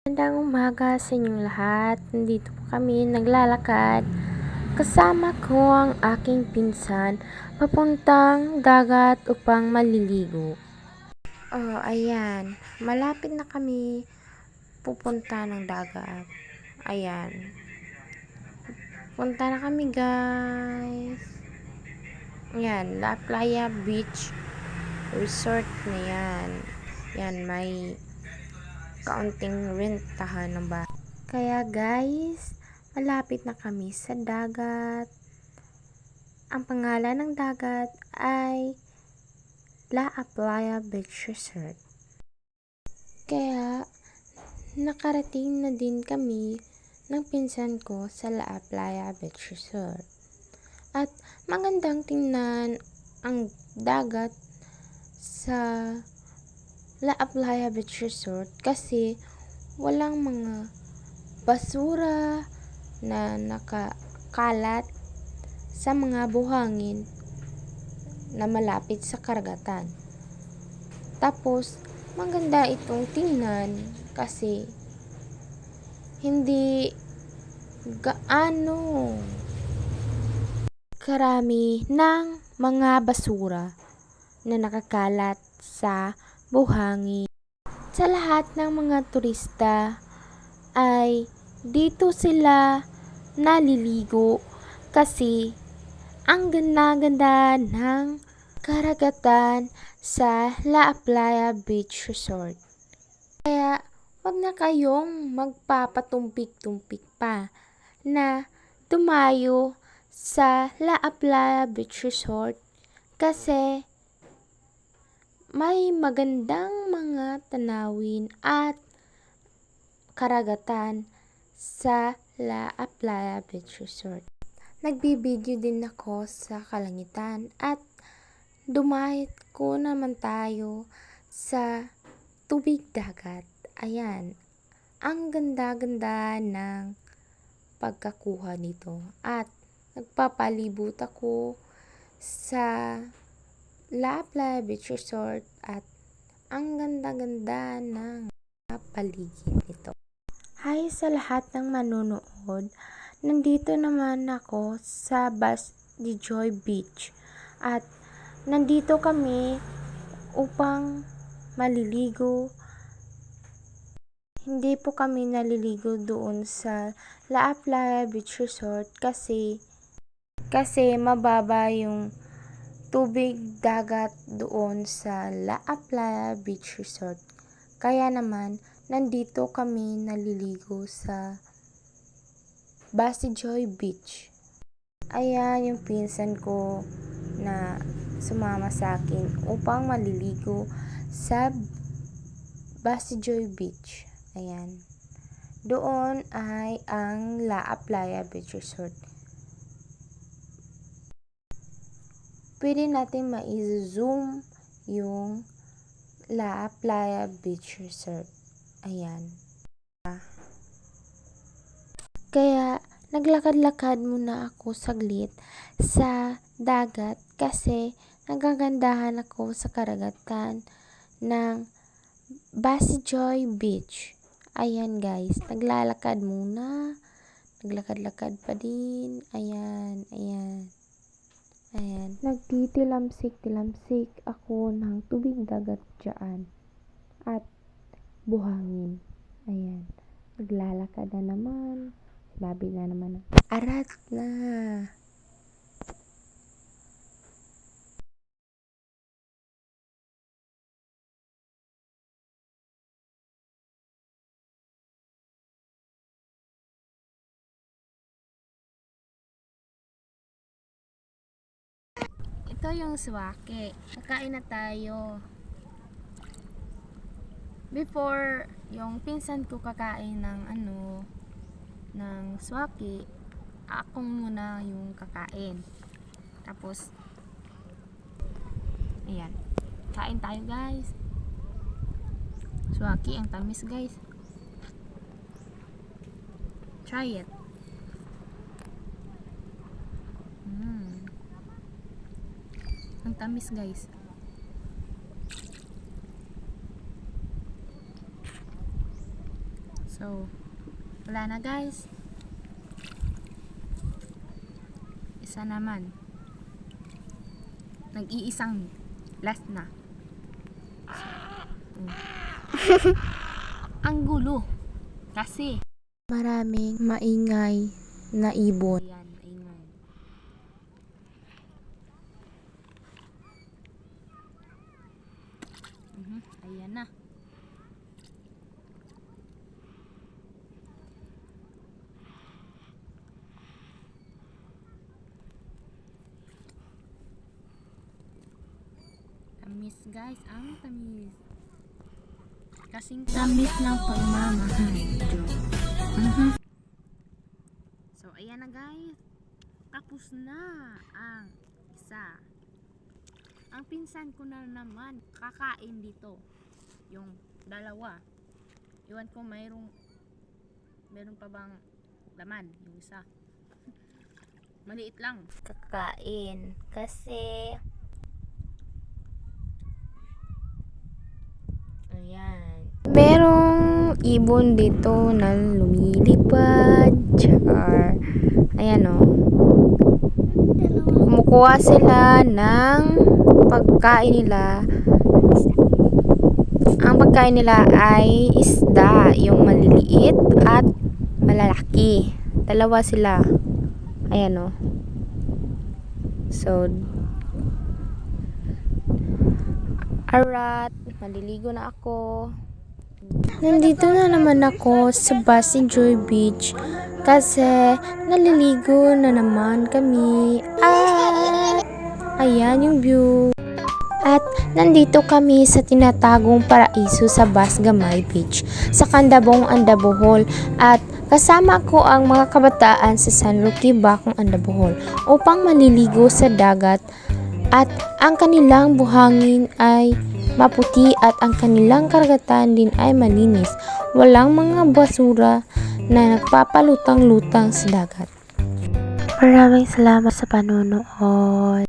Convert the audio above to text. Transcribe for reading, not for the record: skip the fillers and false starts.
Magandang umaga sa inyong lahat. Nandito po kami naglalakad. Kasama ko ang aking pinsan papuntang dagat upang maliligo. Ayan. Malapit na kami pupunta ng dagat. Ayan. Punta na kami, guys. Ayan, La Playa Beach Resort na yan. Yan, may kaunting rentahan ng bahay. Kaya guys, malapit na kami sa dagat. Ang pangalan ng dagat ay La Playa Beach Resort. Kaya nakarating na din kami ng pinsan ko sa La Playa Beach Resort. At magandang tingnan ang dagat sa La Playa Beach Resort kasi walang mga basura na nakakalat sa mga buhangin na malapit sa karagatan. Tapos, maganda itong tingnan kasi hindi gaano karami ng mga basura na nakakalat sa buhangin. Sa lahat ng mga turista ay dito sila naliligo kasi ang ganda-ganda ng karagatan sa La Playa Beach Resort. Kaya wag na kayong magpapatumpik-tumpik pa na tumayo sa La Playa Beach Resort kasi may magandang mga tanawin at karagatan sa La Playa Beach Resort. Nagbibideo din ako sa kalangitan at dumahit ko naman tayo sa tubig dagat. Ayan, ang ganda-ganda ng pagkakuha nito at nagpapalibot ako sa La Playa Beach Resort at ang ganda-ganda ng paligid nito. Hi sa lahat ng manonood. Nandito naman ako sa Basti Joy Beach at nandito kami upang maliligo. Hindi po kami naliligo doon sa La Playa Beach Resort kasi mababa yung tubig dagat doon sa La Playa Beach Resort. Kaya naman nandito kami naliligo sa Basti Joy Beach. Ayan yung pinsan ko na sumama sa akin upang maliligo sa Basti Joy Beach. Ayan. Doon ay ang La Playa Beach Resort. Pwede natin ma-zoom yung La Playa Beach Resort. Ayan. Kaya naglakad-lakad muna ako saglit sa dagat kasi nagagandahan ako sa karagatan ng Basti Joy Beach. Ayan guys, naglalakad muna. Naglakad-lakad pa din. Ayan, ayan. Ayan. Nagtitilamsik-tilamsik ako ng tubig dagat dyan. At buhangin. Ayan. Naglalakad na naman. Labi na naman. Arat na. Ito yung swake. Kakain na tayo. Before, yung pinsan ko kakain ng ng swake, ako muna yung kakain. Tapos, ayan. Kain tayo guys. Swake, ang tamis guys. Try it. Ang tamis guys. So, wala na guys. Isa naman. Nag-iisang last na. Ang gulo. Kasi maraming maingay na ibon. Ayan, maingay. Ayan na. Tamis guys, ang tamis. Kasing tamis ng pagmamahal. So, ayan na guys. Tapos na ang isa. Ang pinsan ko na naman kakain dito. Yung dalawa. Iwan ko meron pa bang laman yung isa. Maliit lang. Kakain kasi ayan. Merong ibon dito na lumilipad. Char. Ayan o. Kumukuha sila ng pagkain nila. Ang pagkain nila ay isda. Yung maliliit at malalaki. Dalawa sila. Ayan o. So, arat. Maliligo na ako. Nandito na naman ako sa Basi Joy Beach kasi naliligo na naman kami. Ayan yung view. At nandito kami sa tinatagong paraiso sa Basgamay Beach sa Candabong, Andabohol, at kasama ko ang mga kabataan sa San Roque, Bacong, Andabohol upang maliligo sa dagat, at ang kanilang buhangin ay maputi at ang kanilang karagatan din ay malinis. Walang mga basura na nagpapalutang-lutang sa dagat. Maraming salamat sa panonood.